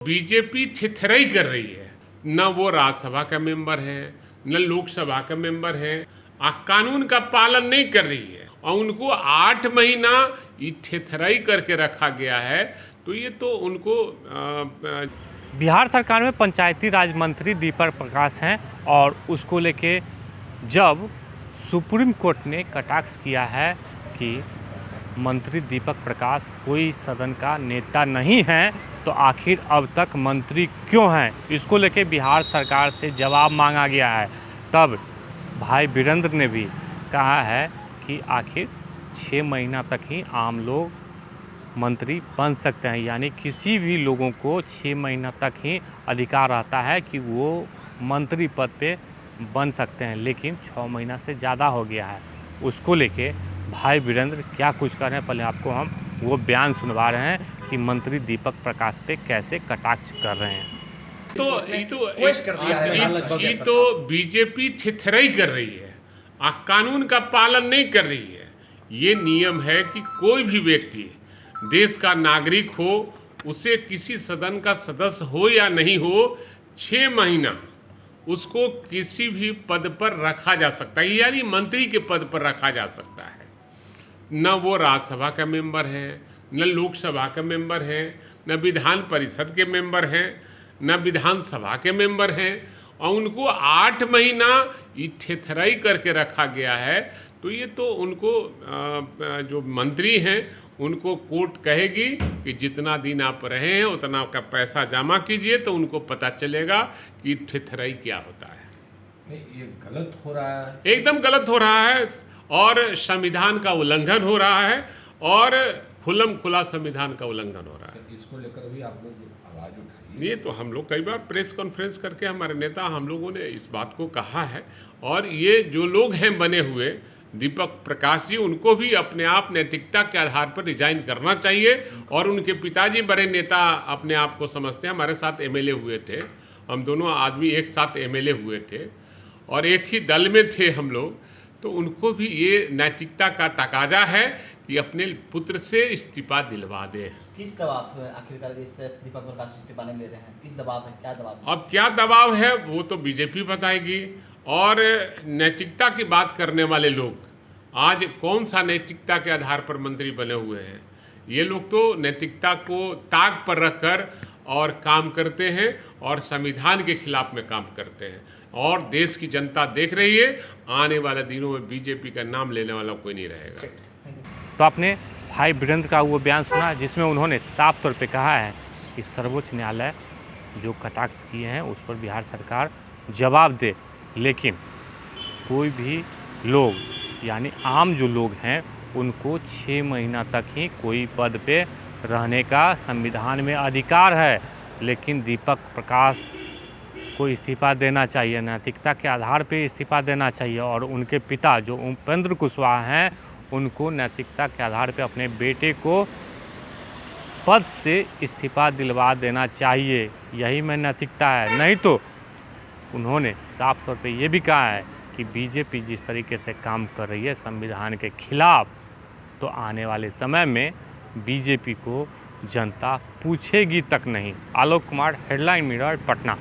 BJP थिथराई कर रही है। न वो राज्यसभा का मेंबर है, न लोकसभा का मेंबर है, कानून का पालन नहीं कर रही है और उनको 8 महीना ये थिथराई करके रखा गया है। तो ये तो उनको बिहार सरकार में पंचायती राज मंत्री दीपक प्रकाश हैं और उसको लेके जब सुप्रीम कोर्ट ने कटाक्ष किया है कि मंत्री दीपक प्रकाश कोई सदन का नेता नहीं है, तो आखिर अब तक मंत्री क्यों हैं, इसको लेके बिहार सरकार से जवाब मांगा गया है। तब भाई वीरेंद्र ने भी कहा है कि आखिर 6 महीना तक ही आम लोग मंत्री बन सकते हैं, यानी किसी भी लोगों को 6 महीना तक ही अधिकार रहता है कि वो मंत्री पद पे बन सकते हैं, लेकिन 6 महीना से ज़्यादा हो गया है। उसको लेके भाई वीरेंद्र क्या कुछ कर रहे हैं, पहले आपको हम वो बयान सुनवा रहे हैं कि मंत्री दीपक प्रकाश पे कैसे कटाक्ष कर रहे हैं। ये तो बीजेपी थिथराई कर रही है, कानून का पालन नहीं कर रही है। ये नियम है कि कोई भी व्यक्ति देश का नागरिक हो, उसे किसी सदन का सदस्य हो या नहीं हो, 6 महीना उसको किसी भी पद पर रखा जा सकता है, यानी मंत्री के पद पर रखा जा सकता है। न वो राज्यसभा का मेंबर है, न लोकसभा का मेंबर है, न विधान परिषद के मेंबर हैं, न विधानसभा के मेंबर हैं, और उनको 8 महीना ये थिथराई करके रखा गया है। तो ये तो उनको जो मंत्री हैं उनको कोर्ट कहेगी कि जितना दिन आप रहे हैं उतना का पैसा जमा कीजिए, तो उनको पता चलेगा कि थिथराई क्या होता है। नहीं, ये गलत हो रहा है, एकदम गलत हो रहा है और संविधान का उल्लंघन हो रहा है और खुल्लम खुला संविधान का उल्लंघन हो रहा है। इसको लेकर भी आप लोग आवाज उठाइए। ये तो हम लोग कई बार प्रेस कॉन्फ्रेंस करके हमारे नेता हम लोगों ने इस बात को कहा है, और ये जो लोग हैं बने हुए दीपक प्रकाश जी, उनको भी अपने आप नैतिकता के आधार पर रिजाइन करना चाहिए। और उनके पिताजी बड़े नेता अपने आप को समझते हैं, हमारे साथ एमएलए हुए थे, हम दोनों आदमी एक साथ एमएलए हुए थे और एक ही दल में थे हम लोग। तो उनको भी ये नैतिकता का तकाजा है कि अपने पुत्र से इस्तीफा दिलवा दे। किस दबाव है आखिरकार इससे दीपक प्रकाश इस्तीफा नहीं ले रहे हैं? किस दबाव है, क्या दबाव है? अब क्या दबाव है वो तो बीजेपी बताएगी। और नैतिकता की बात करने वाले लोग आज कौन सा नैतिकता के आधार पर मंत्री बने हुए हैं? ये लोग तो नैतिकता को ताक पर रखकर और काम करते हैं और संविधान के खिलाफ में काम करते हैं। और देश की जनता देख रही है, आने वाले दिनों में बीजेपी का नाम लेने वाला कोई नहीं रहेगा। तो आपने भाई वीरेंद्र का वो बयान सुना जिसमें उन्होंने साफ तौर पे कहा है कि सर्वोच्च न्यायालय जो कटाक्ष किए हैं उस पर बिहार सरकार जवाब दे, लेकिन कोई भी लोग यानी आम जो लोग हैं उनको 6 महीना तक ही कोई पद पे रहने का संविधान में अधिकार है। लेकिन दीपक प्रकाश को इस्तीफा देना चाहिए, नैतिकता के आधार पे इस्तीफा देना चाहिए, और उनके पिता जो उपेंद्र कुशवाहा हैं उनको नैतिकता के आधार पे अपने बेटे को पद से इस्तीफा दिलवा देना चाहिए। यही में नैतिकता है। नहीं तो उन्होंने साफ तौर पे ये भी कहा है कि बीजेपी जिस तरीके से काम कर रही है संविधान के खिलाफ, तो आने वाले समय में बीजेपी को जनता पूछेगी तक नहीं। Alok Kumar, headline mirror, Patna.